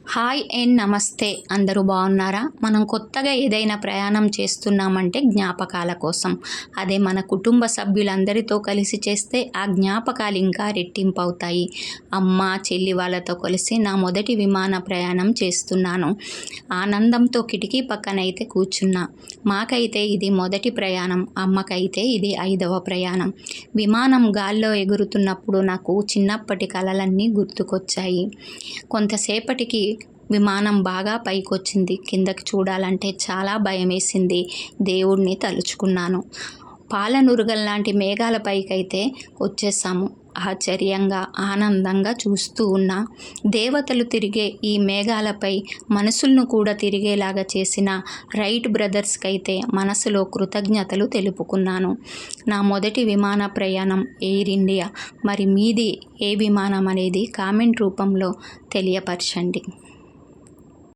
Hi and నమస్తే. అందరూ బాగున్నారా? మనం కొత్తగా ఏదైనా ప్రయాణం చేస్తున్నామంటే జ్ఞాపకాల కోసం. అదే మన కుటుంబ సభ్యులందరితో కలిసి చేస్తే ఆ జ్ఞాపకాలు ఇంకా రెట్టింపు అవుతాయి. అమ్మ, చెల్లి వాళ్ళతో కలిసి నా మొదటి విమాన ప్రయాణం చేస్తున్నాను. ఆనందంతో కిటికీ పక్కనైతే కూర్చున్నా. మాకైతే ఇది మొదటి ప్రయాణం, అమ్మకైతే ఇది 5వ ప్రయాణం. విమానం గాల్లో ఎగురుతున్నప్పుడు నాకు చిన్నప్పటి కలలన్నీ గుర్తుకొచ్చాయి. కొంతసేపటికి విమానం బాగా పైకొచ్చింది. కిందకి చూడాలంటే చాలా భయమేసింది. దేవుణ్ణి తలుచుకున్నాను. పాలనురుగల్లాంటి మేఘాల పైకైతే వచ్చేసాము. ఆశ్చర్యంగా, ఆనందంగా చూస్తూ ఉన్నా. దేవతలు తిరిగే ఈ మేఘాలపై మనసులను కూడా తిరిగేలాగా చేసిన రైట్ బ్రదర్స్కైతే మనసులో కృతజ్ఞతలు తెలుపుకున్నాను. నా మొదటి విమాన ప్రయాణం ఎయిర్ ఇండియా. మరి మీది ఏ విమానం అనేది కామెంట్ రూపంలో తెలియపరచండి.